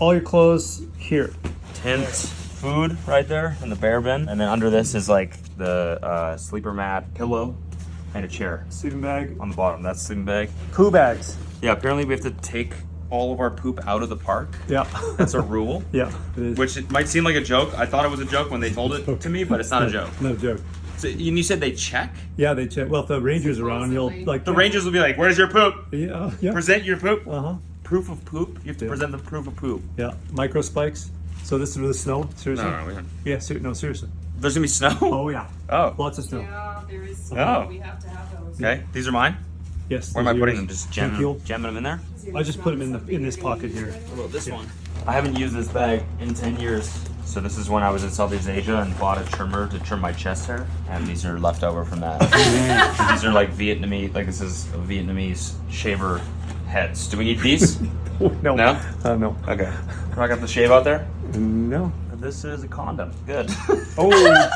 all your clothes here. Tent, food right there in the bear bin. And then under this is like the sleeper mat, pillow, and a chair. Sleeping bag. On the bottom, that's sleeping bag. Poo bags. Yeah, apparently we have to take all of our poop out of the park. Yeah. That's a rule. Yeah, it is. Which it might seem like a joke. I thought it was a joke when they told it to me, but it's not a joke. Not a joke. So, and you said they check? Yeah, they check. Well, if the ranger's around, you'll like. The rangers will be like, where's your poop? Yeah. Yeah. Present your poop. Uh-huh. Proof of poop? You have to Yeah. present the proof of poop. Yeah. Micro spikes. So this is with the snow? Seriously? No, we don't. Yeah, no, seriously. There's gonna be snow? Oh, yeah. Oh. Lots of snow. Yeah, there is. Oh. We have to have those. Okay, these are mine? Yes. Where am I those putting yours. them? Just Thank you. jamming them in there? I just put them in this pocket here. What about this one? I haven't used this bag in 10 years. So this is when I was in Southeast Asia and bought a trimmer to trim my chest hair. And these are left over from that. These are like Vietnamese, like this is a Vietnamese shaver heads. Do we need these? No. No? No. Okay. Do I got the shave out there? No. This is a condom. Good. Oh,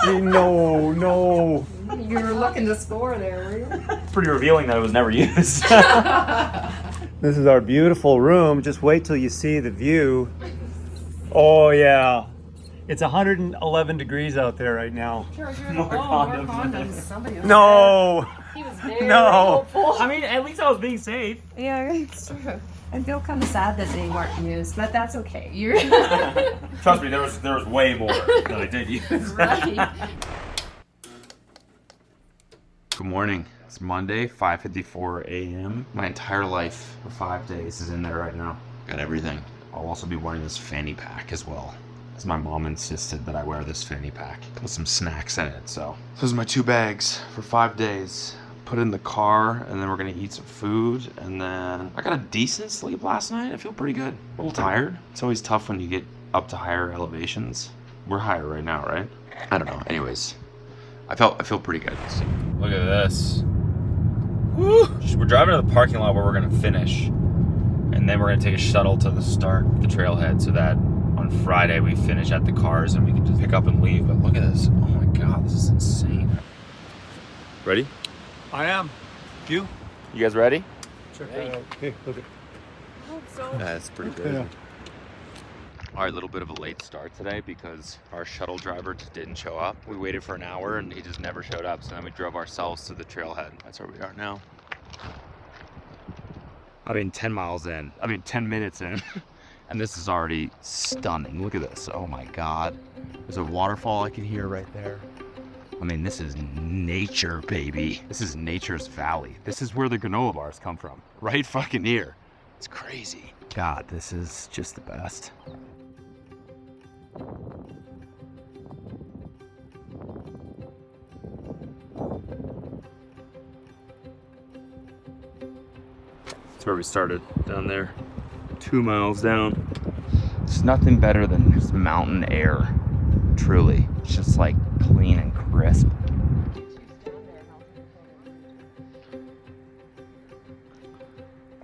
gee, no. You were looking to score there, were you? It's pretty revealing that it was never used. This is our beautiful room. Just wait till you see the view. Oh, yeah. It's 111 degrees out there right now. George, you're More more condoms. condoms. Somebody was No. He was very No. hopeful. I mean, at least I was being safe. Yeah, it's true. I feel kind of sad that they weren't used, but that's okay. You're Trust me, there was way more that I did use. right. Good morning. It's Monday, 5:54 a.m. My entire life for 5 days is in there right now. Got everything. I'll also be wearing this fanny pack as well, as my mom insisted that I wear this fanny pack with some snacks in it. So those are my 2 bags for 5 days. Put it in the car, and then we're gonna eat some food, and then I got a decent sleep last night. I feel pretty good. A little tired. It's always tough when you get up to higher elevations. We're higher right now, right? I don't know. Anyways, I feel pretty good. Look at this. Woo! We're driving to the parking lot where we're gonna finish, and then we're gonna take a shuttle to the start of the trailhead so that on Friday we finish at the cars and we can just pick up and leave. But look at this. Oh my God, this is insane. Ready? I am. You? You guys ready? Sure. Hey, look at. That's pretty crazy. All right, a little bit of a late start today because our shuttle driver just didn't show up. We waited for an hour and he just never showed up. So then we drove ourselves to the trailhead. That's where we are now. 10 minutes in. And this is already stunning. Look at this. Oh my God. There's a waterfall I can hear right there. This is nature, baby. This is nature's valley. This is where the granola bars come from. Right fucking here. It's crazy. God, this is just the best. That's where we started, down there. 2 miles down. It's nothing better than just mountain air. Truly. It's just like clean and crisp.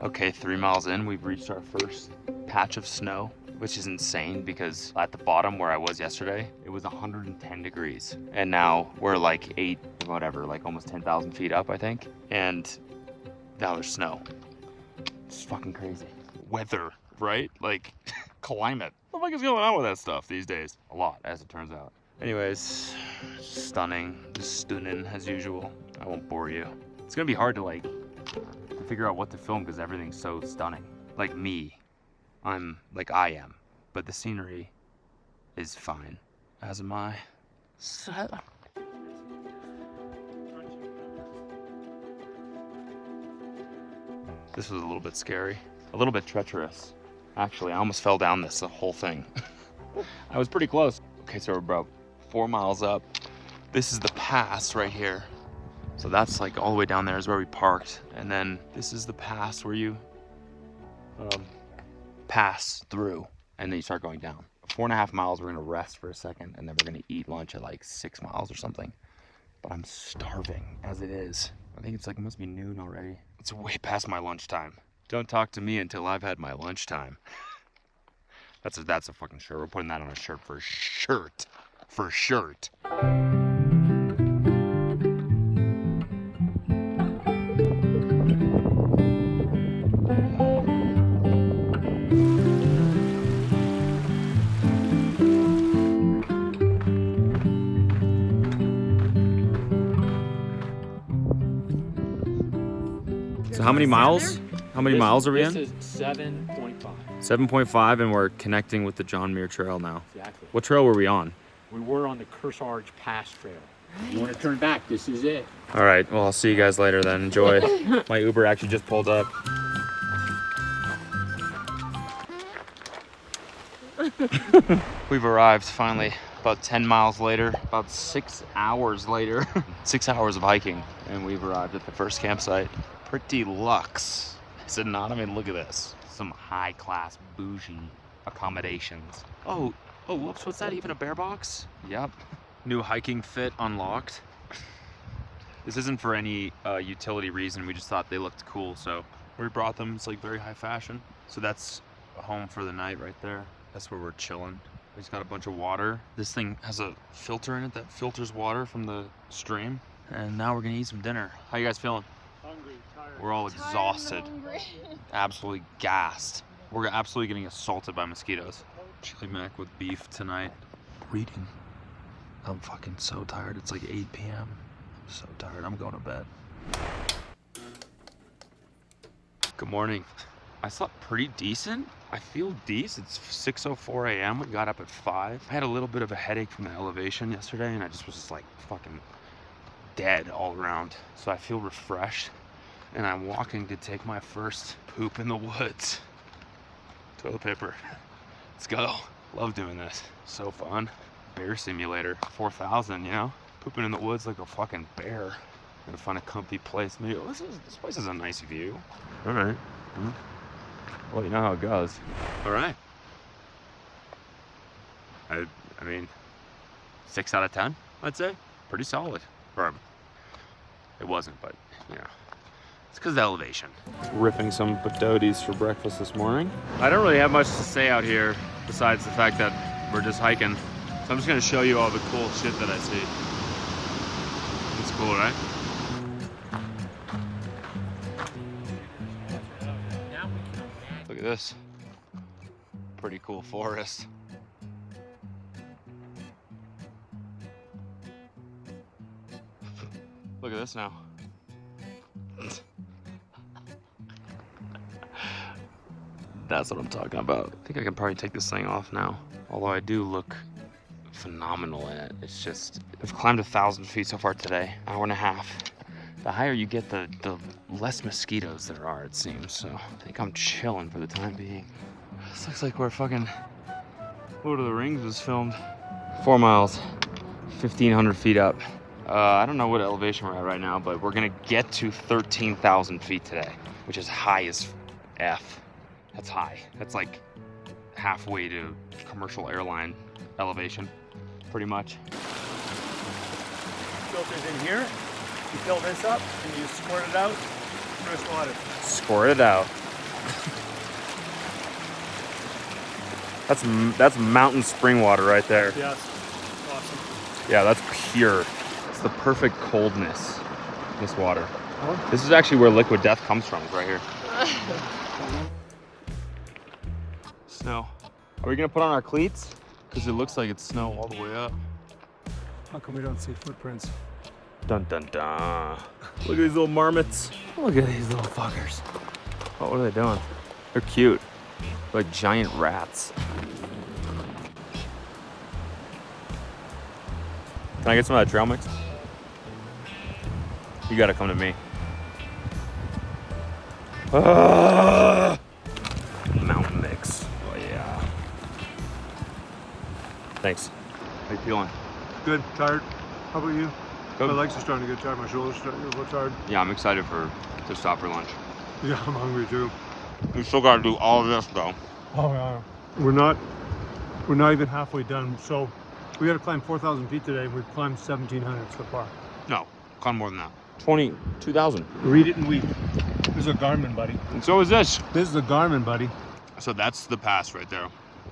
Okay, 3 miles in, we've reached our first patch of snow, which is insane because at the bottom where I was yesterday, it was 110 degrees. And now we're like almost 10,000 feet up, I think. And now there's snow. It's fucking crazy. Weather, right? Like, climate. What the fuck is going on with that stuff these days? A lot, as it turns out. Anyways, stunning. Just stunning as usual. I won't bore you. It's gonna be hard to figure out what to film because everything's so stunning. Like me. I am. But the scenery is fine. As am I. This was a little bit scary. A little bit treacherous. Actually, I almost fell down the whole thing. I was pretty close. Okay, so we're about 4 miles up. This is the pass right here. So that's like all the way down there is where we parked. And then this is the pass where you pass through and then you start going down. 4.5 miles, we're gonna rest for a second and then we're gonna eat lunch at like 6 miles or something. But I'm starving as it is. I think it must be noon already. It's way past my lunchtime. Don't talk to me until I've had my lunchtime. That's a fucking shirt. We're putting that on a shirt for shirt. For shirt. So how many miles? How many miles are we in? This is 7.5. 7.5, and we're connecting with the John Muir Trail now. Exactly. What trail were we on? We were on the Kearsarge Pass Trail. You want to turn back? This is it. All right, well, I'll see you guys later then. Enjoy. My Uber actually just pulled up. We've arrived finally, about 10 miles later, about 6 hours later. 6 hours of hiking, and we've arrived at the first campsite. Pretty luxe, is it not? I mean, look at this. Some high-class bougie accommodations. Oh, whoops, what's that, even a bear box? Yep. New hiking fit unlocked. This isn't for any utility reason, we just thought they looked cool, so we brought them. It's like very high fashion. So that's a home for the night right there. That's where we're chilling. We just got a bunch of water. This thing has a filter in it that filters water from the stream. And now we're gonna eat some dinner. How you guys feeling? Hungry, tired. We're all exhausted. Absolutely gassed. We're absolutely getting assaulted by mosquitoes. Chili mac with beef tonight. Reading. I'm fucking so tired. It's like 8 p.m. I'm so tired. I'm going to bed. Good morning. I slept pretty decent. I feel decent. It's 6:04 a.m. We got up at 5. I had a little bit of a headache from the elevation yesterday, and I just was just like fucking dead all around. So I feel refreshed, and I'm walking to take my first poop in the woods. Toilet paper. Let's go. Love doing this. So fun. Bear simulator. 4,000, you know? Pooping in the woods like a fucking bear. Gonna find a comfy place. Maybe this place has a nice view. All right. Well, you know how it goes. All right. I mean, 6 out of 10, I'd say. Pretty solid. Or, it wasn't, but, you know. It's because of the elevation. Ripping some potatoes for breakfast this morning. I don't really have much to say out here besides the fact that we're just hiking. So I'm just gonna show you all the cool shit that I see. It's cool, right? Look at this. Pretty cool forest. Look at this now. That's what I'm talking about. I think I can probably take this thing off now. Although I do look phenomenal in it. It's just, I've climbed 1,000 feet so far today. Hour and a half. The higher you get, the less mosquitoes there are, it seems. So I think I'm chilling for the time being. This looks like where fucking Lord of the Rings was filmed. 4 miles, 1,500 feet up. I don't know what elevation we're at right now, but we're gonna get to 13,000 feet today, which is high as F. That's high. That's like halfway to commercial airline elevation, pretty much. Filters in here. You fill this up and you squirt it out. Fresh water. Squirt it out. That's mountain spring water right there. Yes. Awesome. Yeah, that's pure. It's the perfect coldness, this water. Huh? This is actually where liquid death comes from, right here. Snow. Are we gonna put on our cleats? Because it looks like it's snow all the way up. How come we don't see footprints? Dun dun dun. Look at these little marmots. Look at these little fuckers. Oh, what are they doing? They're cute. They're like giant rats. Can I get some of that trail mix? You gotta come to me. Mountain mix. Oh yeah. Thanks. How you feeling? Good, tired. How about you? Good. My legs are starting to get tired, my shoulders are starting to get tired. Yeah, I'm excited to stop for lunch. Yeah, I'm hungry too. We still gotta do all of this though. Oh yeah. We're not even halfway done. So we gotta climb 4,000 feet today. We've climbed 1,700 so far. No, climb more than that. 22,000. Read it and weep. This is a Garmin, buddy. And so is this. This is a Garmin, buddy. So that's the pass right there.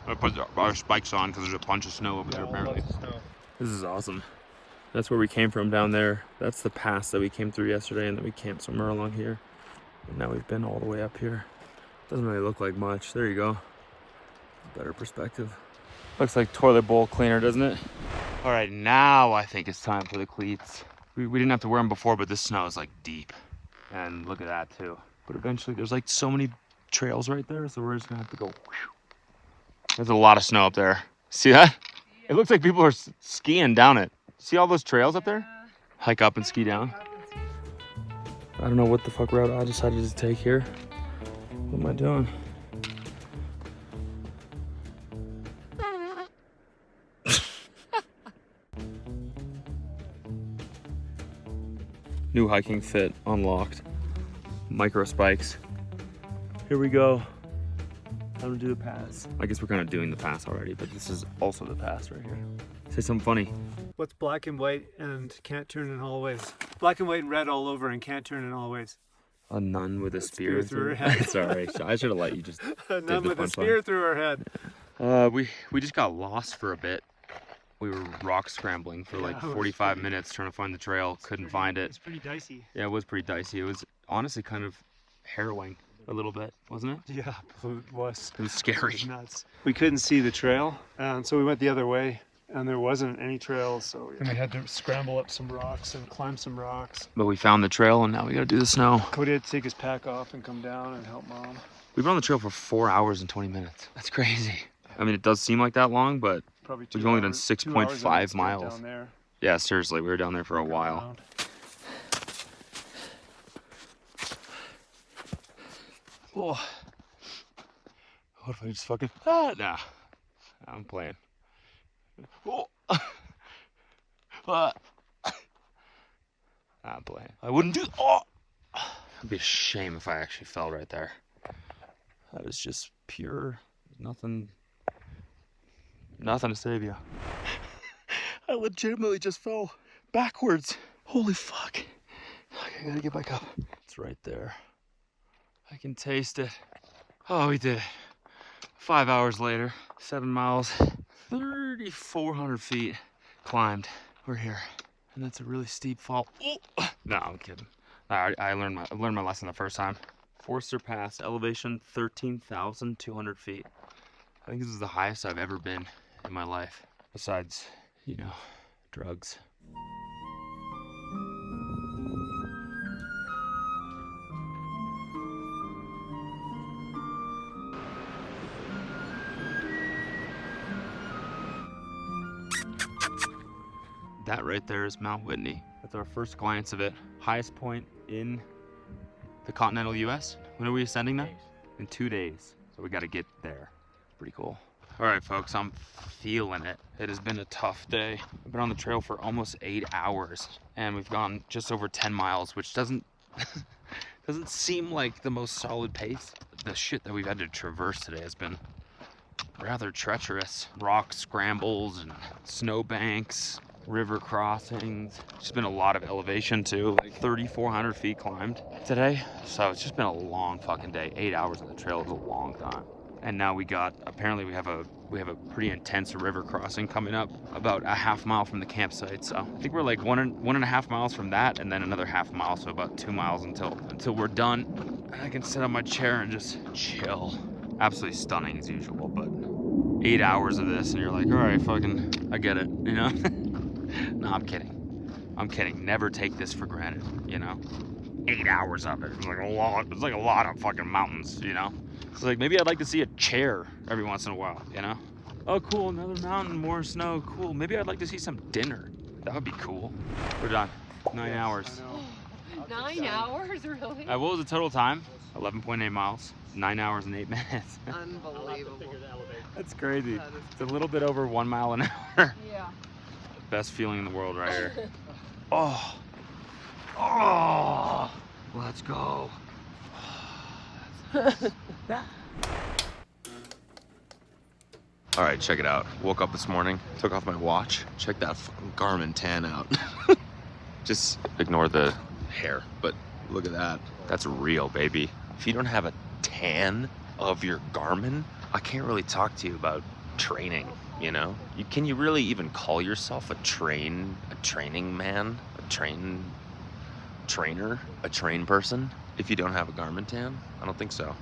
I put our spikes on because there's a bunch of snow over there apparently. This is awesome. That's where we came from down there. That's the pass that we came through yesterday, and then we camped somewhere along here. And now we've been all the way up here. Doesn't really look like much. There you go. Better perspective. Looks like toilet bowl cleaner, doesn't it? All right, now I think it's time for the cleats. We didn't have to wear them before, but this snow is like deep. And look at that too. But eventually there's like so many trails right there, so we're just gonna have to go. There's a lot of snow up there. See that? It looks like people are skiing down it. See all those trails up there? Hike up and ski down. I don't know what the fuck route I decided to take here. What am I doing? New hiking fit unlocked. Micro spikes. Here we go. Time to do the pass. I guess we're kind of doing the pass already, but this is also the pass right here. Say something funny. What's black and white and can't turn in all ways? Black and white and red all over and can't turn in all ways. A nun with a spear through her head. Sorry, I should have let you just. A nun with a spear through her head. We just got lost for a bit. We were rock scrambling for like 45 minutes trying to find the trail. Couldn't find it. It's pretty dicey. Yeah, it was pretty dicey. It was honestly kind of harrowing a little bit, wasn't it? Yeah, it was. It was scary. It was nuts. We couldn't see the trail, and so we went the other way, and there wasn't any trails, so we had to scramble up some rocks and climb some rocks. But we found the trail, and now we got to do the snow. Cody had to take his pack off and come down and help Mom. We've been on the trail for 4 hours and 20 minutes. That's crazy. I mean, it does seem like that long, but Probably we've only done 6.5 miles. Down there. Yeah, seriously, we were down there for a while. Around. Oh. What if I just fucking... Ah, nah. I'm playing. Oh. I'm playing. I wouldn't do... Oh. It'd be a shame if I actually fell right there. That is just pure... Nothing to save you. I legitimately just fell backwards. Holy fuck. I gotta get back up. It's right there. I can taste it. Oh, we did it. 5 hours later, 7 miles, 3,400 feet climbed. We're here. And that's a really steep fall. Oh. No, I'm kidding. I learned my lesson the first time. Forster Pass, elevation 13,200 feet. I think this is the highest I've ever been in my life. Besides, you know, drugs. That right there is Mount Whitney. That's our first glance of it. Highest point in the continental US. When are we ascending now? In 2 days. So we got to get there. Pretty cool. All right, folks, I'm feeling it. It has been a tough day. I've been on the trail for almost 8 hours, and we've gone just over 10 miles, which doesn't seem like the most solid pace. The shit that we've had to traverse today has been rather treacherous. Rock scrambles and snow banks, river crossings. It's been a lot of elevation too, like 3,400 feet climbed today. So it's just been a long fucking day. 8 hours on the trail is a long time. And now apparently we have a pretty intense river crossing coming up about a half mile from the campsite. So I think we're like one and a half miles from that, and then another half mile, so about 2 miles until we're done. And I can sit on my chair and just chill. Absolutely stunning as usual, but 8 hours of this and you're like, all right, fucking, I get it, you know? No, I'm kidding. Never take this for granted, you know? 8 hours of it. It's like a lot of fucking mountains, you know? It's like, maybe I'd like to see a chair every once in a while, you know? Oh, cool, another mountain, more snow, cool. Maybe I'd like to see some dinner. That would be cool. We're done. 9 hours. 9 hours, really? What was the total time? 11.8 miles. 9 hours and 8 minutes. Unbelievable. That's crazy. It's a little bit over 1 mile an hour. Yeah. Best feeling in the world right here. Oh, let's go. All right, check it out. Woke up this morning, took off my watch. Check that fucking Garmin tan out. Just ignore the hair, but look at that. That's real, baby. If you don't have a tan of your Garmin, I can't really talk to you about training, you know? Can you really even call yourself a training man? A trainer? A train person? If you don't have a Garmin tan? I don't think so.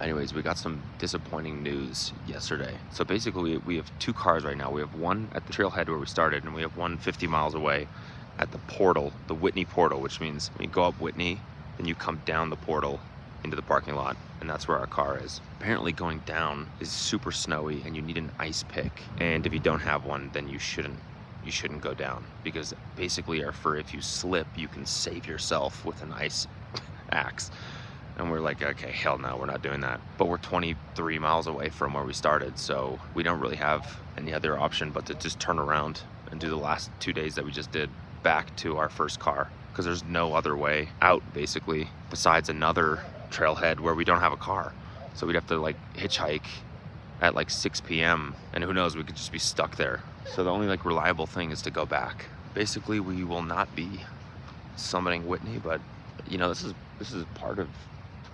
Anyways, we got some disappointing news yesterday. So basically, we have 2 cars right now. We have one at the trailhead where we started, and we have one 50 miles away at the portal, the Whitney portal, which means when you go up Whitney, then you come down the portal into the parking lot, and that's where our car is. Apparently going down is super snowy and you need an ice pick. And if you don't have one, then you shouldn't go down, because basically if you slip, you can save yourself with an ice axe. And we're like, okay, hell no, we're not doing that. But we're 23 miles away from where we started, so we don't really have any other option but to just turn around and do the last 2 days that we just did back to our first car, because there's no other way out basically besides another trailhead where we don't have a car. So we'd have to like hitchhike at like 6 p.m. and who knows, we could just be stuck there. So the only like reliable thing is to go back. Basically, we will not be summiting Whitney, but you know, this is part of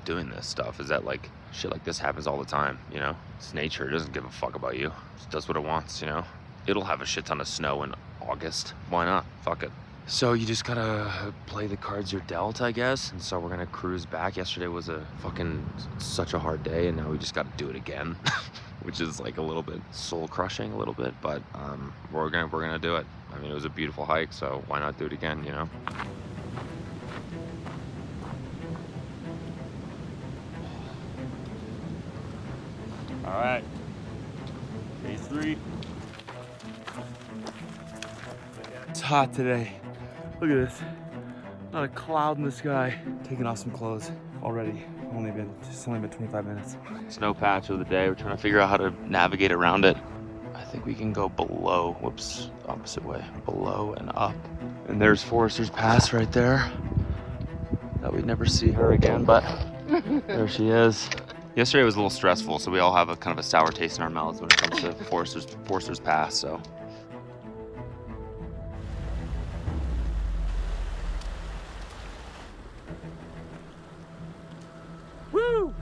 doing this stuff, is that like shit like this happens all the time, you know? It's nature, it doesn't give a fuck about you. It just does what it wants, you know? It'll have a shit ton of snow in August. Why not? Fuck it. So you just gotta play the cards you're dealt, I guess. And so we're gonna cruise back. Yesterday was such a hard day, and now we just gotta do it again. Which is like a little bit soul crushing a little bit, but we're gonna do it. I mean, it was a beautiful hike, so why not do it again, you know? All right, day 3. It's hot today. Look at this. Not a cloud in the sky. Taking off some clothes already. It's only been 25 minutes. Snow patch of the day. We're trying to figure out how to navigate around it. I think we can go below, whoops, opposite way, below and up. And there's Forester's Pass right there. Thought we'd never see her again, but there she is. Yesterday was a little stressful, so we all have a kind of a sour taste in our mouths when it comes to Forester's Pass, so. Woo!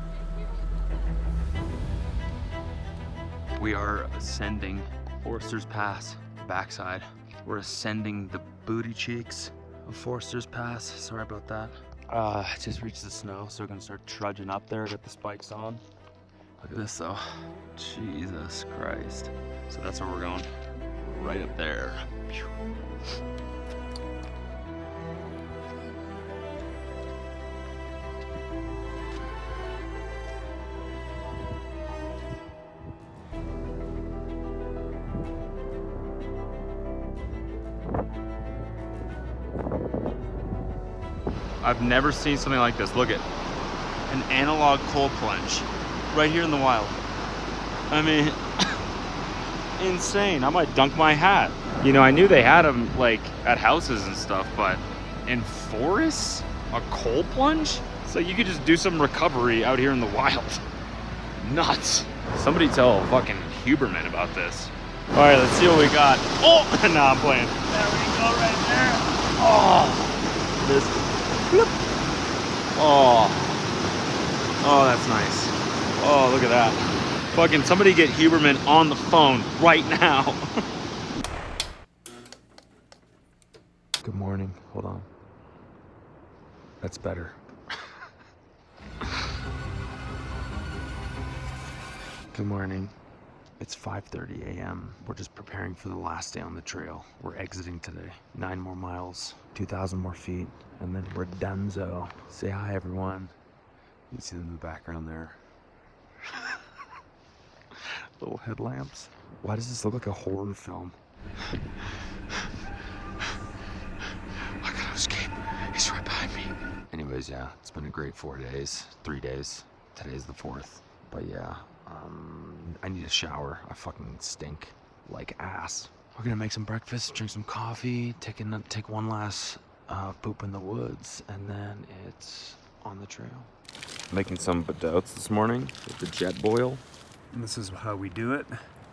We are ascending Forester's Pass, backside. We're ascending the booty cheeks of Forester's Pass. Sorry about that. Just reached the snow, so we're gonna start trudging up there, get the spikes on. Look at this though. Jesus Christ. So that's where we're going. Right up there. Phew. I've never seen something like this. Look at an analog cold plunge right here in the wild. I mean, insane. I might dunk my hat. You know, I knew they had them like at houses and stuff, but in forests, a cold plunge? So you could just do some recovery out here in the wild. Nuts. Somebody tell fucking Huberman about this. All right, let's see what we got. Oh, no, I'm playing. There we go, right there. Oh, this. Oh, that's nice. Oh, look at that. Fucking somebody get Huberman on the phone right now. Good morning. Hold on. That's better. Good morning. It's 5:30 a.m. We're just preparing for the last day on the trail. We're exiting today. 9 more miles, 2,000 more feet, and then we're donezo. Say hi, everyone. You can see them in the background there. Little headlamps. Why does this look like a horror film? I gotta escape. He's right behind me. Anyways, yeah, it's been a great 4 days, 3 days. Today's the 4th. But yeah, I need a shower. I fucking stink like ass. We're gonna make some breakfast, drink some coffee, take one last poop in the woods, and then it's on the trail. Making some potatoes this morning with the jet boil. And this is how we do it.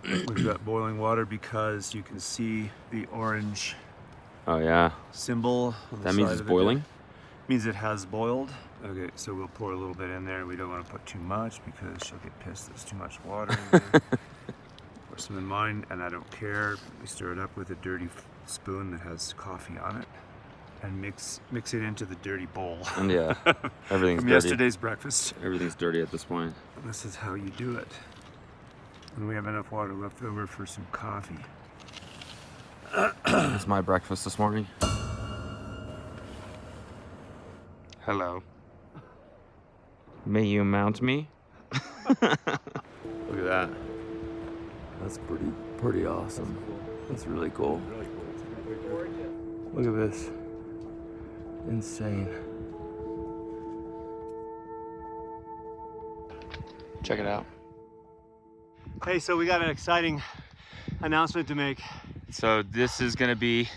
We've got boiling water because you can see the orange Oh yeah. symbol on the That means side it's of it. boiling? Means it has boiled. Okay, so we'll pour a little bit in there. We don't want to put too much because she'll get pissed there's too much water in there. Pour some in mine, and I don't care. We stir it up with a dirty spoon that has coffee on it, and mix it into the dirty bowl. And yeah, everything's From dirty. yesterday's breakfast. Everything's dirty at this point. And this is how you do it. And we have enough water left over for some coffee. It's my breakfast this morning. Hello. May you mount me? Look at that. That's pretty awesome. That's really cool. Look at this. Insane. Check it out. Hey, so we got an exciting announcement to make. So this is gonna be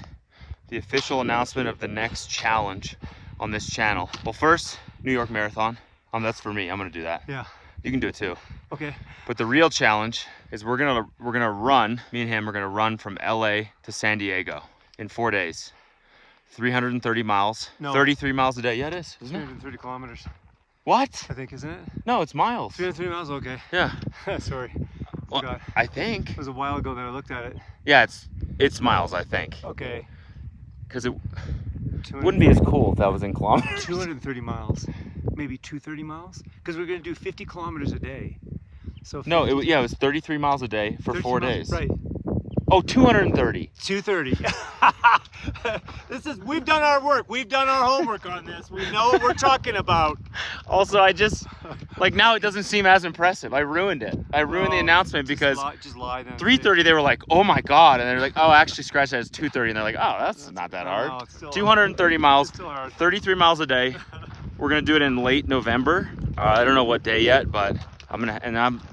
the official announcement of the next challenge on this channel. Well, first, New York Marathon. That's for me, I'm gonna do that. Yeah. You can do it too. Okay. But the real challenge is we're gonna run, me and him are gonna run from LA to San Diego in 4 days. 330 miles, No. 33 miles a day. Yeah, it is, isn't it? 330 kilometers, What? I think, isn't it? No, it's miles. 303 miles, okay. Yeah. Sorry. Well, Forgot. I think. It was a while ago that I looked at it. Yeah, it's miles, I think. Okay. Because it 200 wouldn't be as cool if that was in kilometers. 230 miles. Maybe 230 miles? Because we're going to do 50 kilometers a day. So No, 50 it was 33 miles a day for 13 4 miles, days. Right. Oh, 230. 230. We've done our work. We've done our homework on this. We know what we're talking about. Also, I just, like, now it doesn't seem as impressive. I ruined it. I ruined the Oh, announcement because just lie then. 330 they were like, oh my God. And they're like, oh, actually scratch that, it's 230. And they're like, oh, that's not that No, hard. it's still 230 miles, It's still hard. 33 miles a day. We're gonna do it in late November. I don't know what day yet, but I'm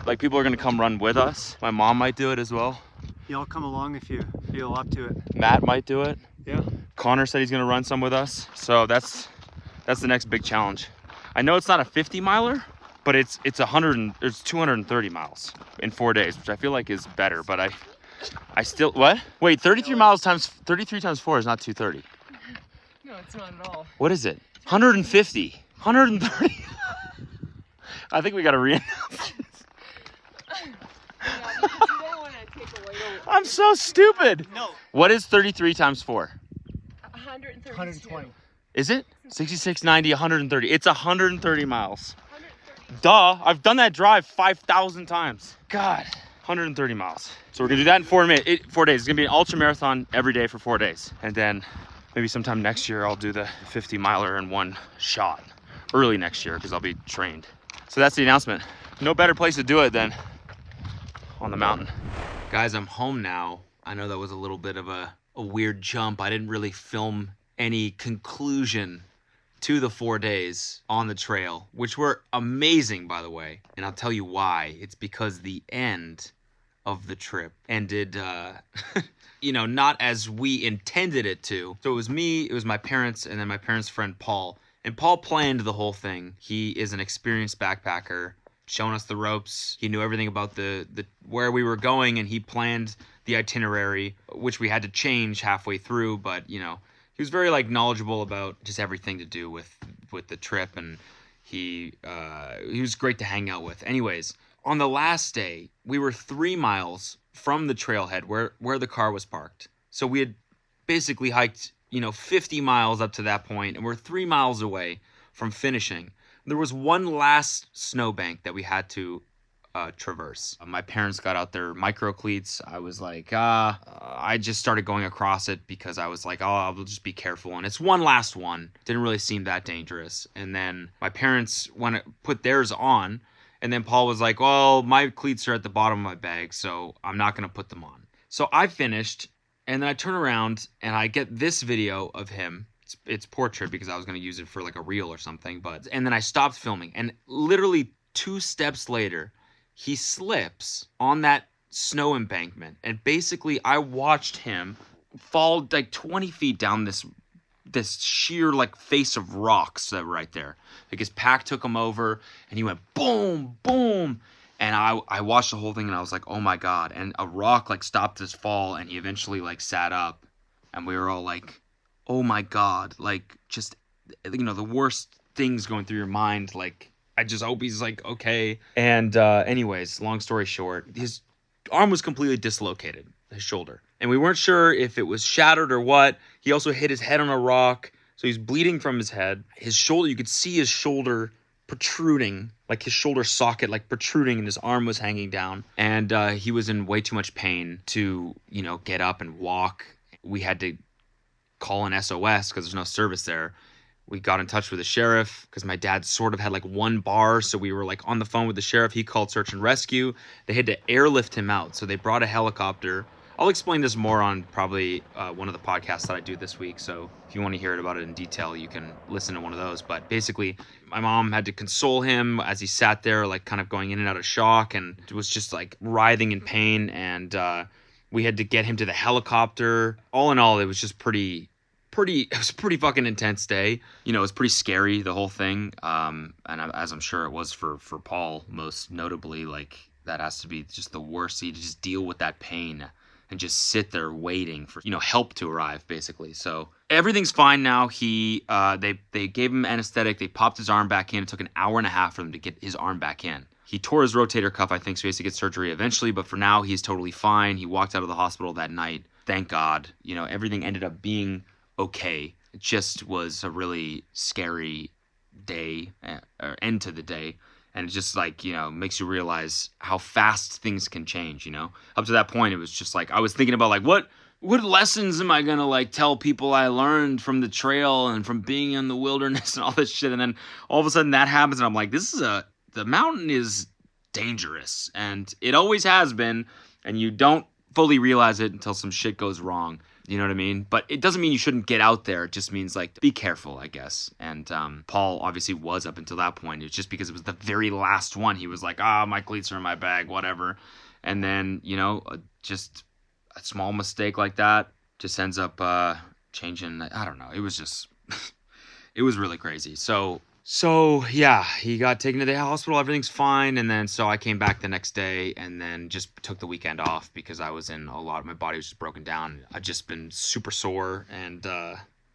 like, people are gonna come run with us. My mom might do it as well. Y'all come along if you feel up to it. Matt might do it. Yeah. Connor said he's gonna run some with us. So that's the next big challenge. I know it's not a 50 miler, but it's 230 miles in 4 days, which I feel like is better, but I still, what? Wait, 33 times 4 is not 230. No, it's not at all. What is it? 150. 130. I think we gotta re-announce this. I'm so stupid. No. What is 33 times 4? 132. 120. Is it? 66, 90, 130. It's 130 miles. Duh, I've done that drive 5,000 times. God, 130 miles. So we're gonna do that in 4 days. It's gonna be an ultra marathon every day for 4 days. And then maybe sometime next year, I'll do the 50 miler in one shot. Early next year, because I'll be trained. So that's the announcement. No better place to do it than on the mountain. Guys, I'm home now. I know that was a little bit of a weird jump. I didn't really film any conclusion to the 4 days on the trail, which were amazing, by the way. And I'll tell you why. It's because the end of the trip ended, not as we intended it to. So it was me, it was my parents, and then my parents' friend Paul. And Paul planned the whole thing. He is an experienced backpacker, showing us the ropes. He knew everything about the where we were going, and he planned the itinerary, which we had to change halfway through. But he was very knowledgeable about just everything to do with the trip, and he was great to hang out with. Anyways, on the last day, we were 3 miles from the trailhead where the car was parked. So we had basically hiked 50 miles up to that point, and we're 3 miles away from finishing. There was one last snowbank that we had to traverse. My parents got out their micro cleats. I was like, I just started going across it because I was like, oh, I'll just be careful. And it's one last one. Didn't really seem that dangerous. And then my parents put theirs on, and then Paul was like, well, my cleats are at the bottom of my bag, so I'm not going to put them on. So I finished, and then I turn around, and I get this video of him. It's portrait because I was going to use it for a reel or something. And then I stopped filming, and literally 2 steps later, he slips on that snow embankment. And basically, I watched him fall 20 feet down this sheer face of rocks that were right there. His pack took him over, and he went boom, boom. And I watched the whole thing, and I was like, oh my God. And a rock stopped his fall, and he eventually sat up, and we were all like, oh my God, just, the worst things going through your mind. I just hope he's okay. And anyways, long story short, his arm was completely dislocated, his shoulder. And we weren't sure if it was shattered or what. He also hit his head on a rock, so he's bleeding from his head. His shoulder, you could see his shoulder protruding, his shoulder socket protruding, and his arm was hanging down. And he was in way too much pain to, get up and walk. We had to call an SOS because there's no service there. We got in touch with the sheriff because my dad sort of had like one bar. So we were like on the phone with the sheriff. He called search and rescue. They had to airlift him out. So they brought a helicopter. I'll explain this more on probably one of the podcasts that I do this week. So if you want to hear about it in detail, you can listen to one of those. But basically, my mom had to console him as he sat there, like kind of going in and out of shock, and was just like writhing in pain. And we had to get him to the helicopter. All in all, it was just it was a pretty fucking intense day. You know, it was pretty scary, the whole thing. And as I'm sure it was for Paul, most notably, like that has to be just the worst. To just deal with that pain and just sit there waiting for, help to arrive, basically. So everything's fine now. They gave him anesthetic. They popped his arm back in. It took an hour and a half for them to get his arm back in. He tore his rotator cuff, I think, so he has to get surgery eventually. But for now, he's totally fine. He walked out of the hospital that night. Thank God. Everything ended up being okay. It just was a really scary day, or end to the day. And it just makes you realize how fast things can change, Up to that point, it was just like, I was thinking about like, what lessons am I going to tell people I learned from the trail and from being in the wilderness and all this shit. And then all of a sudden that happens and I'm like, the mountain is dangerous, and it always has been. And you don't fully realize it until some shit goes wrong. You know what I mean? But it doesn't mean you shouldn't get out there. It just means be careful, I guess. And Paul obviously was up until that point. It's just because it was the very last one. He was like, my cleats are in my bag, whatever. And then, just a small mistake like that just ends up changing. I don't know. It was just, it was really crazy. So yeah, he got taken to the hospital. Everything's fine. And then so I came back the next day and then just took the weekend off because I was in my body was just broken down. I've just been super sore. And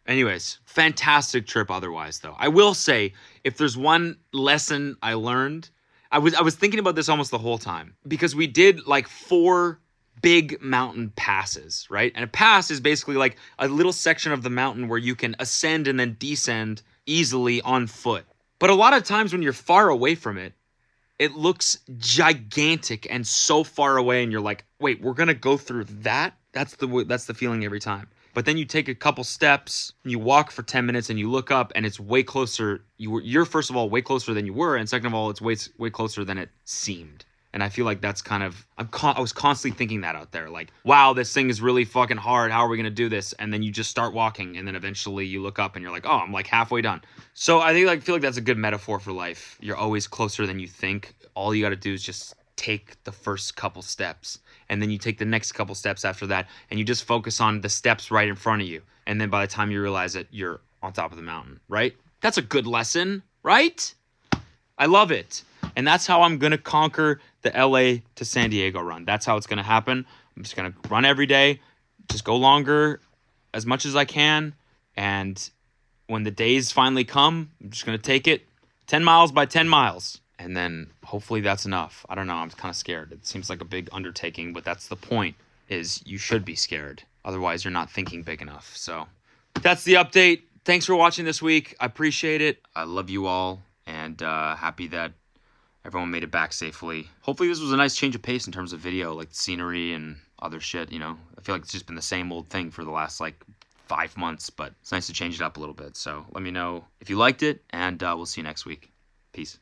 anyways, fantastic trip otherwise, though. I will say, if there's one lesson I learned, I was thinking about this almost the whole time, because we did like 4 big mountain passes, right? And a pass is basically like a little section of the mountain where you can ascend and then descend easily on foot. But a lot of times when you're far away from it, it looks gigantic and so far away, and you're like, wait, we're gonna go through that? That's the feeling every time. But then you take a couple steps, and you walk for 10 minutes, and you look up, and it's way closer. You're first of all way closer than you were, and second of all, it's way closer than it seemed. And I feel like that's kind of, I was constantly thinking that out there. Like, wow, this thing is really fucking hard. How are we going to do this? And then you just start walking. And then eventually you look up and you're like, oh, I'm like halfway done. So I feel like that's a good metaphor for life. You're always closer than you think. All you got to do is just take the first couple steps. And then you take the next couple steps after that. And you just focus on the steps right in front of you. And then by the time you realize it, you're on top of the mountain, right? That's a good lesson, right? I love it. And that's how I'm going to conquer the LA to San Diego run. That's how it's going to happen. I'm just going to run every day, just go longer as much as I can. And when the days finally come, I'm just going to take it 10 miles by 10 miles. And then hopefully that's enough. I don't know. I'm kind of scared. It seems like a big undertaking, but that's the point, is you should be scared. Otherwise, you're not thinking big enough. So that's the update. Thanks for watching this week. I appreciate it. I love you all, and happy that everyone made it back safely. Hopefully this was a nice change of pace in terms of video, like the scenery and other shit, I feel like it's just been the same old thing for the last 5 months, but it's nice to change it up a little bit. So let me know if you liked it, and we'll see you next week. Peace.